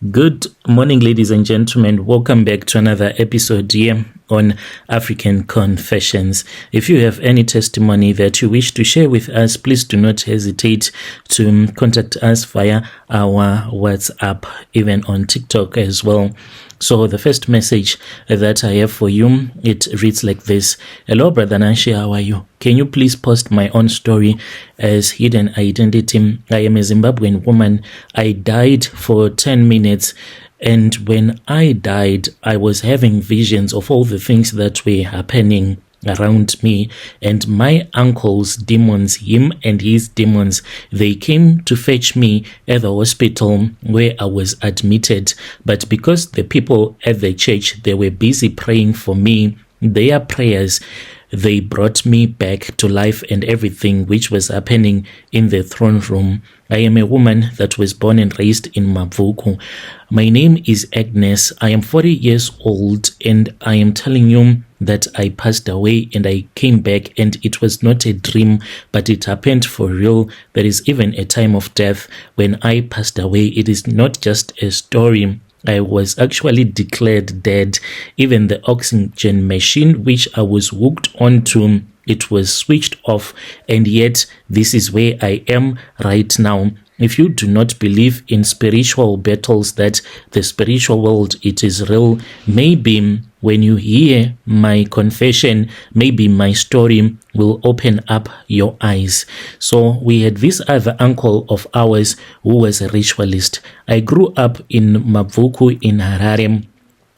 Good morning, ladies and gentlemen. Welcome back to another episode here on African Confessions. If you have any testimony that you wish to share with us, please do not hesitate to contact us via our WhatsApp, even on TikTok as well. So the first message that I have for you, it reads like this. Hello, Brother Nashi, how are you? Can you please post my own story as hidden identity? I am a Zimbabwean woman. I died for 10 minutes. And when I died, I was having visions of all the things that were happening around me, and my uncle's demons, him and his demons, they came to fetch me at the hospital where I was admitted. But because the people at the church, they were busy praying for me, their prayers, they brought me back to life and everything which was happening in the throne room. I am a woman that was born and raised in Mabvuku. My name is Agnes. I am 40 years old, and I am telling you that I passed away and I came back, and it was not a dream, but it happened for real. There is even a time of death when I passed away. It is not just a story. I was actually declared dead. Even the oxygen machine which I was hooked onto, it was switched off, and yet this is where I am right now. If you do not believe in spiritual battles, that the spiritual world, it is real, maybe when you hear my confession, maybe my story will open up your eyes. So we had this other uncle of ours who was a ritualist. I grew up in Mabvuku in Harare.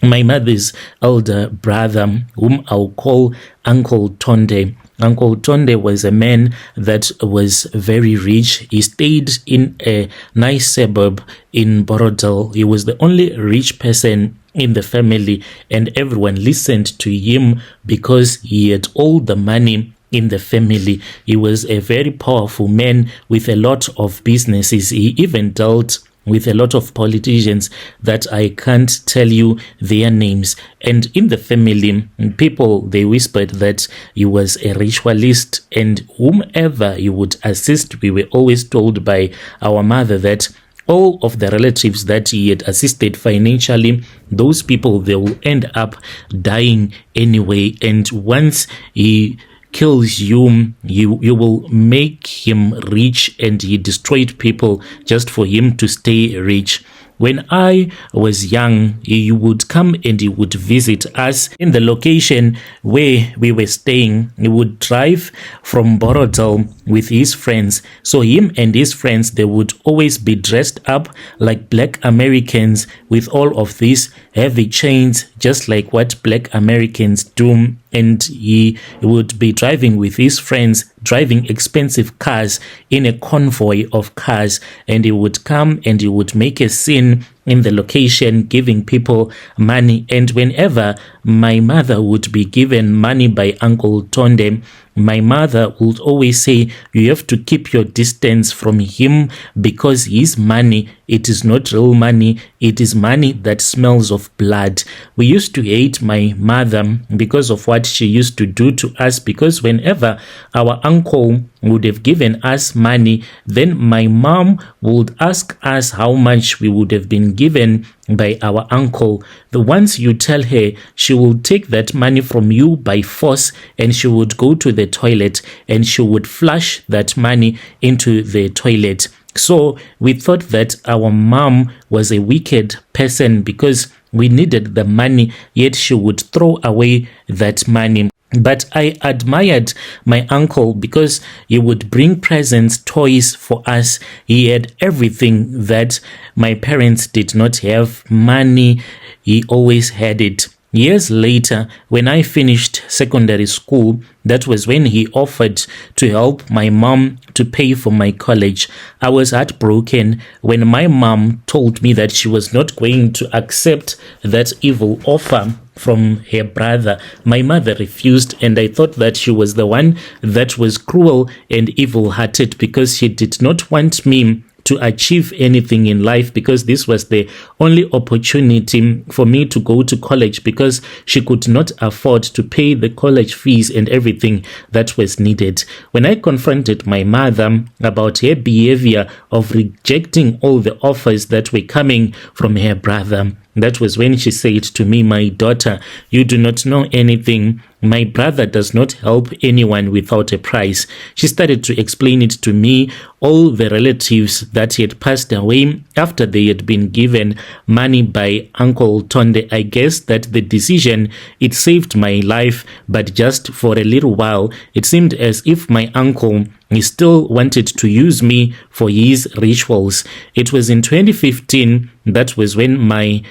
My mother's elder brother, whom I'll call Uncle Tonde. Uncle Tonde was a man that was very rich. He stayed in a nice suburb in Borodale. He was the only rich person in the family, and everyone listened to him because he had all the money in the family. He was a very powerful man with a lot of businesses. He even dealt with a lot of politicians that I can't tell you their names. And in the family, people, they whispered that he was a ritualist, and whomever he would assist, we were always told by our mother that all of the relatives that he had assisted financially, those people, they will end up dying anyway. And once he kills you, you will make him rich, and he destroyed people just for him to stay rich. When I was young, he would come and he would visit us in the location where we were staying. He would drive from Borodale with his friends. So him and his friends, they would always be dressed up like Black Americans with all of these heavy chains, just like what Black Americans do. And he would be driving with his friends, driving expensive cars in a convoy of cars, and he would come and he would make a scene in the location, giving people money. And whenever my mother would be given money by Uncle Tonde, my mother would always say, you have to keep your distance from him, because his money, it is not real money. It is money that smells of blood. We used to hate my mother because of what she used to do to us, because whenever our uncle would have given us money, then my mom would ask us how much we would have been given by our uncle. The once you tell her, she will take that money from you by force, and she would go to the toilet and she would flush that money into the toilet. So we thought that our mom was a wicked person because we needed the money, yet she would throw away that money. But I admired my uncle because he would bring presents, toys for us. He had everything that my parents did not have. Money, he always had it. Years later, when I finished secondary school, that was when he offered to help my mom to pay for my college. I was heartbroken when my mom told me that she was not going to accept that evil offer from her brother. My mother refused, and I thought that she was the one that was cruel and evil-hearted because she did not want me to achieve anything in life, because this was the only opportunity for me to go to college, because she could not afford to pay the college fees and everything that was needed. When I confronted my mother about her behavior of rejecting all the offers that were coming from her brother, that was when she said to me, "My daughter, you do not know anything. My brother does not help anyone without a price." She started to explain it to me, all the relatives that had passed away after they had been given money by Uncle Tonde. I guess that the decision, it saved my life, but just for a little while. It seemed as if my uncle, he still wanted to use me for his rituals. It was in 2015, that was when my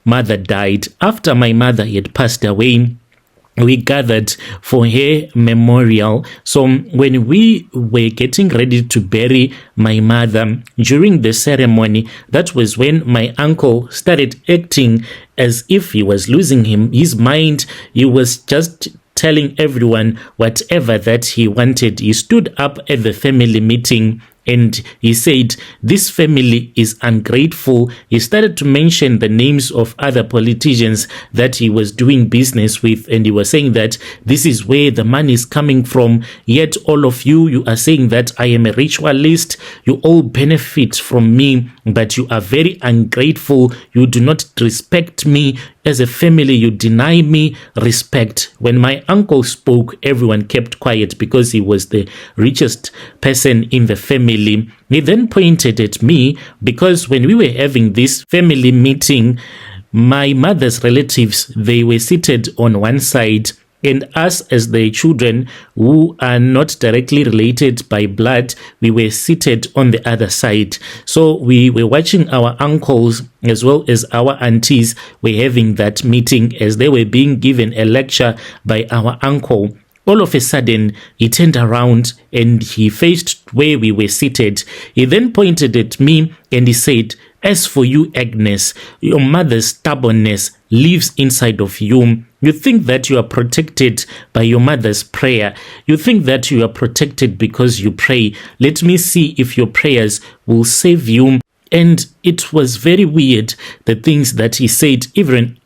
mother died. After my mother had passed away, we gathered for her memorial. So when we were getting ready to bury my mother, during the ceremony, that was when my uncle started acting as if he was losing his mind. He was just telling everyone whatever that he wanted. He stood up at the family meeting and he said, "This family is ungrateful." He started to mention the names of other politicians that he was doing business with, and he was saying that this is where the money is coming from. Yet all of you are saying that I am a ritualist. You all benefit from me, but you are very ungrateful. You do not respect me. As a family, you deny me respect. When my uncle spoke, everyone kept quiet because he was the richest person in the family. He then pointed at me because when we were having this family meeting, my mother's relatives, they were seated on one side, and us as the children who are not directly related by blood, we were seated on the other side. So we were watching our uncles as well as our aunties were having that meeting as they were being given a lecture by our uncle. All of a sudden, he turned around and he faced where we were seated. He then pointed at me and he said, "As for you, Agnes, your mother's stubbornness lives inside of you. You think that you are protected by your mother's prayer. You think that you are protected because you pray. Let me see if your prayers will save you." And it was very weird, the things that he said. Even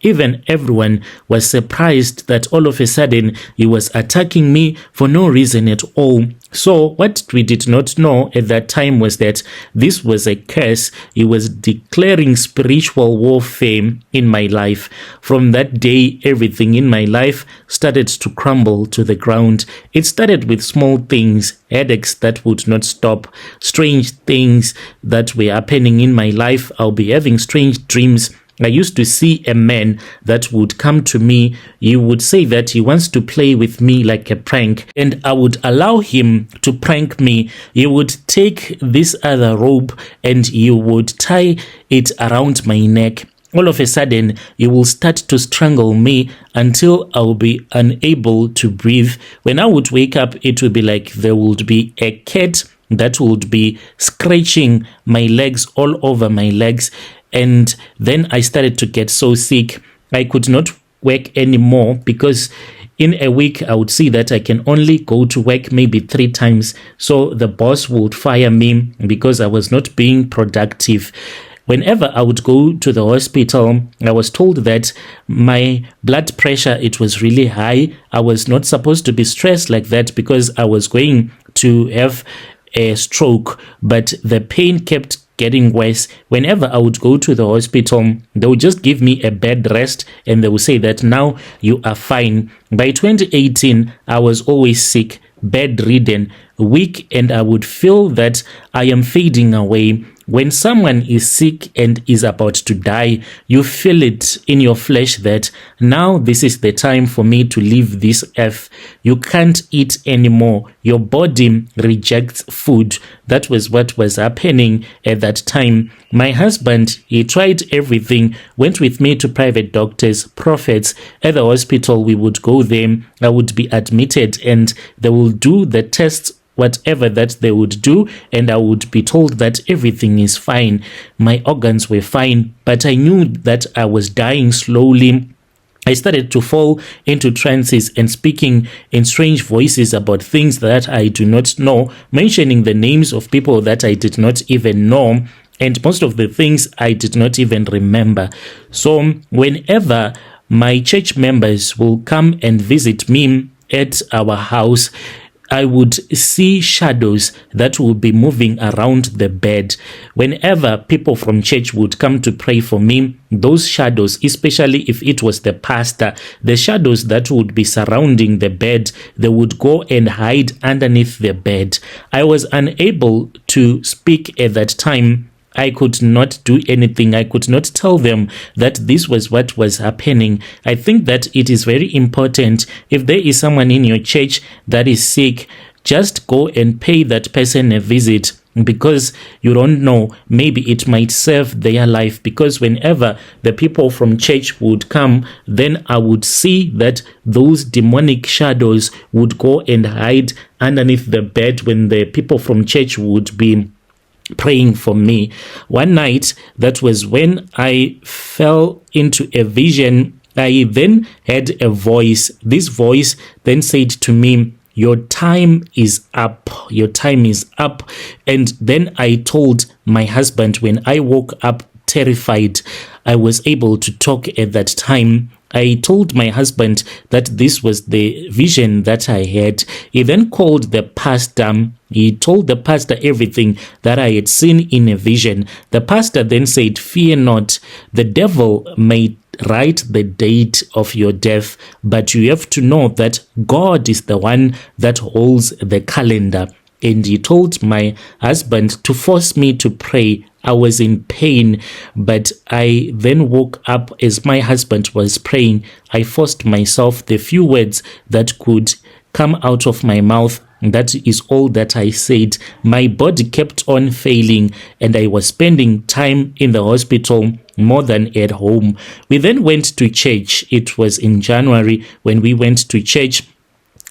everyone was surprised that all of a sudden he was attacking me for no reason at all. So what we did not know at that time was that this was a curse. He was declaring spiritual warfare in my life. From that day, everything in my life started to crumble to the ground. It started with small things, headaches that would not stop, strange things that were happening in my life. I'll be having strange dreams. I used to see a man that would come to me. He would say that he wants to play with me like a prank, and I would allow him to prank me. He would take this other rope and he would tie it around my neck. All of a sudden, he will start to strangle me until I will be unable to breathe. When I would wake up, it would be like there would be a cat that would be scratching my legs, all over my legs. And then I started to get so sick. I could not work anymore because in a week I would see that I can only go to work maybe 3 times. So the boss would fire me because I was not being productive. Whenever I would go to the hospital, I was told that my blood pressure, it was really high. I was not supposed to be stressed like that because I was going to have a stroke, but the pain kept getting worse. Whenever I would go to the hospital, they would just give me a bed rest and they would say that now you are fine. By 2018, I was always sick, bedridden, weak, and I would feel that I am fading away. When someone is sick and is about to die, you feel it in your flesh that now this is the time for me to leave this earth. You can't eat anymore. Your body rejects food. That was what was happening at that time. My husband, he tried everything, went with me to private doctors, prophets. At the hospital, we would go there. I would be admitted and they will do the tests, whatever that they would do, and I would be told that everything is fine. My organs were fine, but I knew that I was dying slowly. I started to fall into trances and speaking in strange voices about things that I do not know, mentioning the names of people that I did not even know, and most of the things I did not even remember. So whenever my church members will come and visit me at our house, I would see shadows that would be moving around the bed. Whenever people from church would come to pray for me, those shadows, especially if it was the pastor, the shadows that would be surrounding the bed, they would go and hide underneath the bed. I was unable to speak at that time. I could not do anything. I could not tell them that this was what was happening. I think that it is very important, if there is someone in your church that is sick, just go and pay that person a visit, because you don't know, maybe it might save their life. Because whenever the people from church would come, then I would see that those demonic shadows would go and hide underneath the bed when the people from church would be praying for me. One night, that was when I fell into a vision. I then had a voice. This voice then said to me, "Your time is up. Your time is up." And then I told my husband, when I woke up terrified, I was able to talk at that time. I told my husband that this was the vision that I had. He then called the pastor. He told the pastor everything that I had seen in a vision. The pastor then said, "Fear not, the devil may write the date of your death, but you have to know that God is the one that holds the calendar." And he told my husband to force me to pray. I was in pain, but I then woke up as my husband was praying. I forced myself the few words that could come out of my mouth. That is all that I said. My body kept on failing, and I was spending time in the hospital more than at home. We then went to church. It was in January when we went to church.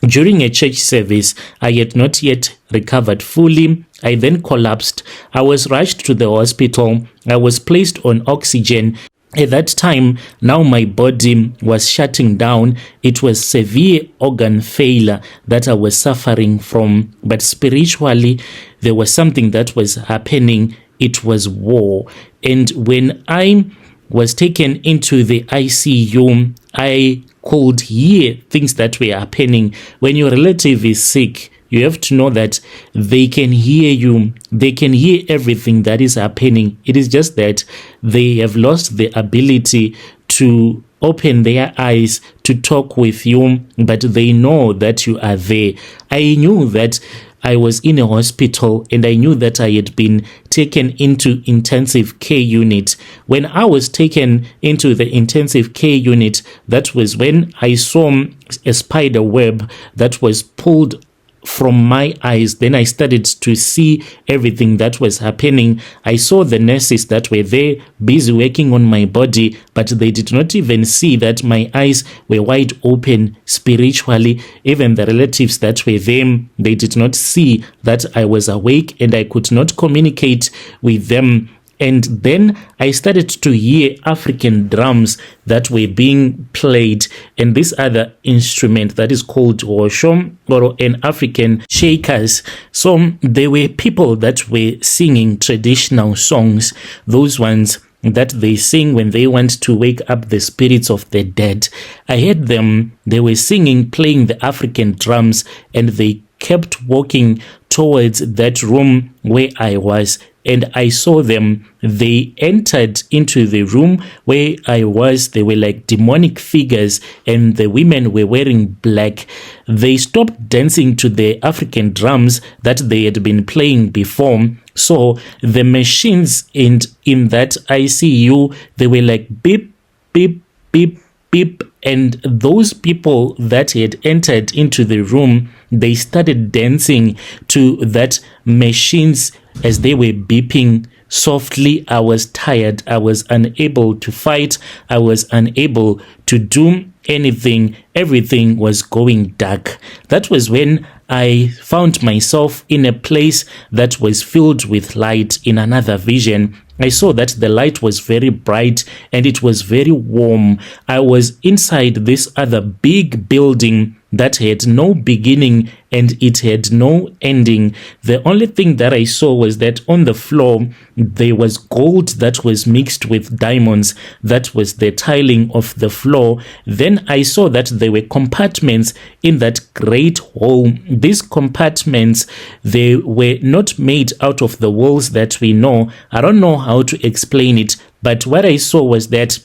During a church service, I had not yet recovered fully. I then collapsed. I was rushed to the hospital. I was placed on oxygen. At that time, now my body was shutting down. It was severe organ failure that I was suffering from. But spiritually, there was something that was happening. It was war. And when I was taken into the ICU, I could hear things that were happening. When your relative is sick, you have to know that they can hear you. They can hear everything that is happening. It is just that they have lost the ability to open their eyes to talk with you, but they know that you are there. I knew that I was in a hospital, and I knew that I had been taken into intensive care unit. When I was taken into the intensive care unit, that was when I saw a spider web that was pulled from my eyes. Then I started to see everything that was happening. I saw the nurses that were there busy working on my body, but they did not even see that my eyes were wide open spiritually. Even the relatives that were there, they did not see that I was awake, and I could not communicate with them. And then I started to hear African drums that were being played, and this other instrument that is called wosho, or an African shakers. So there were people that were singing traditional songs, those ones that they sing when they want to wake up the spirits of the dead. I heard them. They were singing, playing the African drums, and they kept walking towards that room where I was. And I saw them. They entered into the room where I was. They were like demonic figures, and the women were wearing black. They stopped dancing to the African drums that they had been playing before. So the machines in that ICU, they were like beep, beep, beep, beep. And those people that had entered into the room, they started dancing to that machines as they were beeping softly. I was tired. I was unable to fight. I was unable to do anything. Everything was going dark. That was when I found myself in a place that was filled with light in another vision. I saw that the light was very bright and it was very warm. I was inside this other big building that had no beginning and it had no ending. The only thing that I saw was that on the floor there was gold that was mixed with diamonds. That was the tiling of the floor. Then I saw that there were compartments in that great hall. These compartments, they were not made out of the walls that we know. I don't know how to explain it, but what I saw was that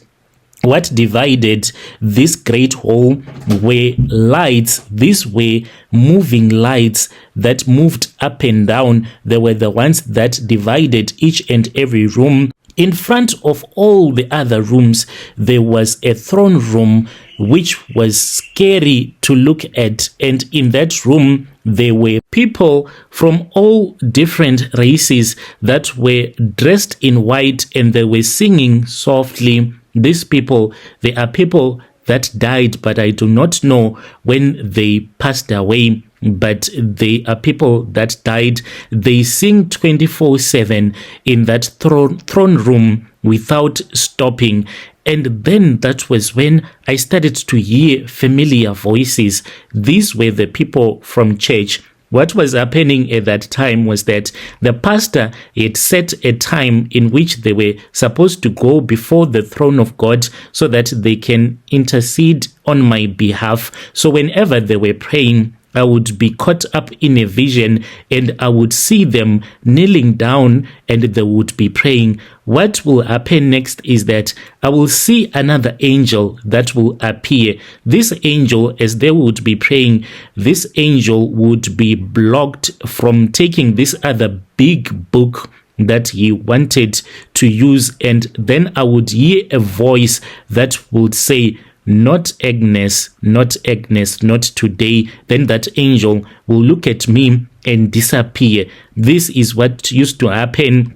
what divided this great hall were lights. These were moving lights that moved up and down. They were the ones that divided each and every room. In front of all the other rooms, there was a throne room which was scary to look at. And in that room, there were people from all different races that were dressed in white and they were singing softly. These people, they are people that died, but I do not know when they passed away. But they are people that died. They sing 24/7 in that throne room without stopping. And then that was when I started to hear familiar voices. These were the people from church. What was happening at that time was that the pastor had set a time in which they were supposed to go before the throne of God so that they can intercede on my behalf. So whenever they were praying, I would be caught up in a vision and I would see them kneeling down and they would be praying. What will happen next is that I will see another angel that will appear. This angel, as they would be praying, this angel would be blocked from taking this other big book that he wanted to use. And then I would hear a voice that would say, "Not Agnes, not Agnes, not today." Then that angel will look at me and disappear. This is what used to happen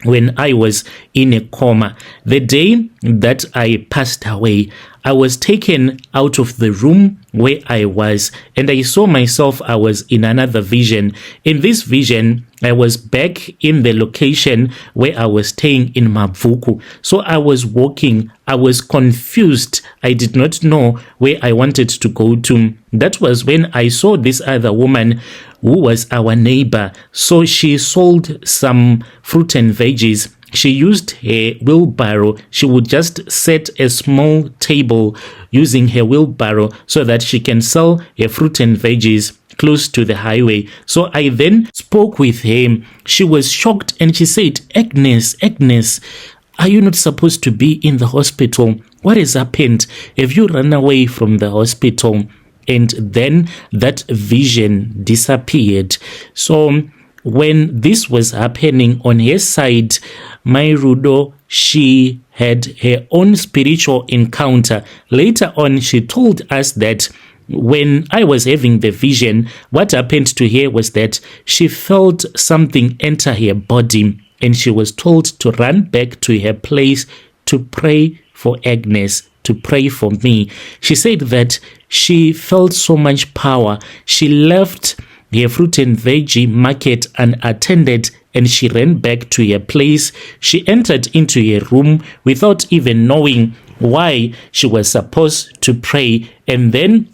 when I was in a coma. The day that I passed away, I was taken out of the room where I was, and I saw myself, I was in another vision. In this vision, I was back in the location where I was staying in Mabvuku. So I was walking, I was confused. I did not know where I wanted to go to. That was when I saw this other woman who was our neighbor. So she sold some fruit and veggies. She used her wheelbarrow. She would just set a small table using her wheelbarrow so that she can sell her fruit and veggies close to the highway. So I then spoke with her. She was shocked and she said, Agnes, are you not supposed to be in the hospital? What has happened? Have you run away from the hospital? And then that vision disappeared. So when this was happening on her side, my Rudo, she had her own spiritual encounter. Later on, she told us that when I was having the vision, what happened to her was that she felt something enter her body and she was told to run back to her place to pray for Agnes, to pray for me. She said that she felt so much power. She left her fruit and veggie market unattended and she ran back to her place. She entered into her room without even knowing why she was supposed to pray. And then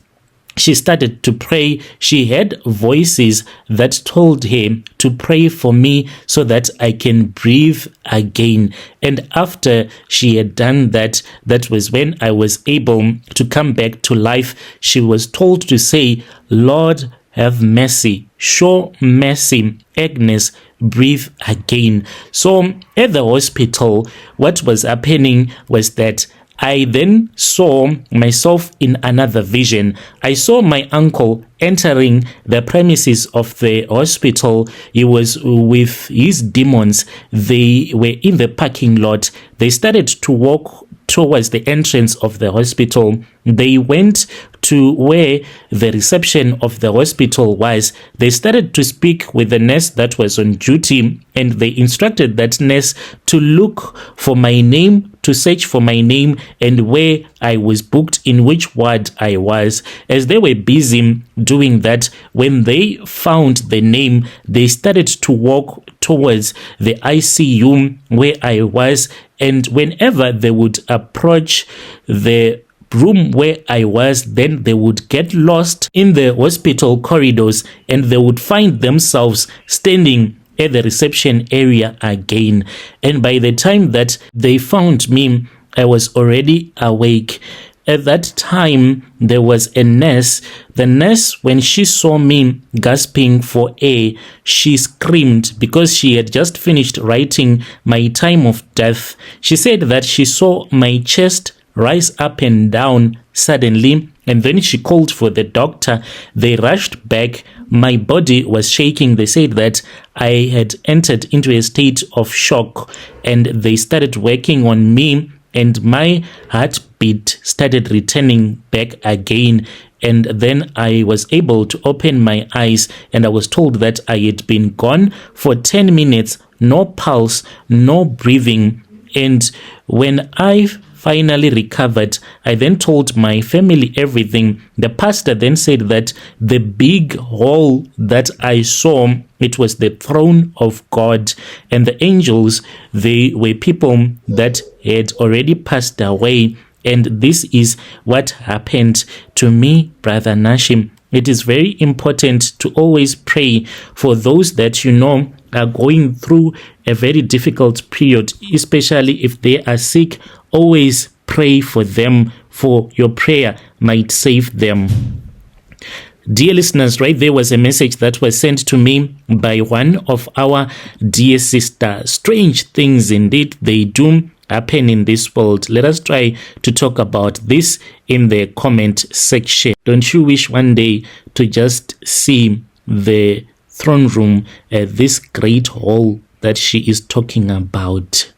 she started to pray. She had voices that told her to pray for me so that I can breathe again. And after she had done that, that was when I was able to come back to life. She was told to say, Lord, have mercy, show mercy, Agnes, breathe again. So at the hospital, what was happening was that I then saw myself in another vision. I saw my uncle entering the premises of the hospital. He was with his demons. They were in the parking lot. They started to walk towards the entrance of the hospital. They went to where the reception of the hospital was. They started to speak with the nurse that was on duty, and they instructed that nurse to look for my name, to search for my name and where I was booked, in which ward I was. As they were busy doing that, when they found the name, they started to walk towards the ICU where I was, and whenever they would approach the room where I was, then they would get lost in the hospital corridors and they would find themselves standing at the reception area again. And by the time that they found me, I was already awake. At that time, there was a nurse. The nurse, when she saw me gasping for air, she screamed because she had just finished writing my time of death. She said that she saw my chest rise up and down suddenly, and then she called for the doctor. They rushed back. My body was shaking. They said that I had entered into a state of shock, and they started working on me, and my heartbeat started returning back again. And then I was able to open my eyes, and I was told that I had been gone for 10 minutes, no pulse, no breathing. And when I finally recovered, I then told my family everything. The pastor then said that the big hole that I saw, it was the throne of God, and the angels, they were people that had already passed away. And this is what happened to me, Brother Nashim. It is very important to always pray for those that you know are going through a very difficult period, especially if they are sick. Always pray for them, for your prayer might save them. Dear listeners, right there was a message that was sent to me by one of our dear sisters. Strange things indeed they do happen in this world. Let us try to talk about this in the comment section. Don't you wish one day to just see the throne room, this great hall that she is talking about?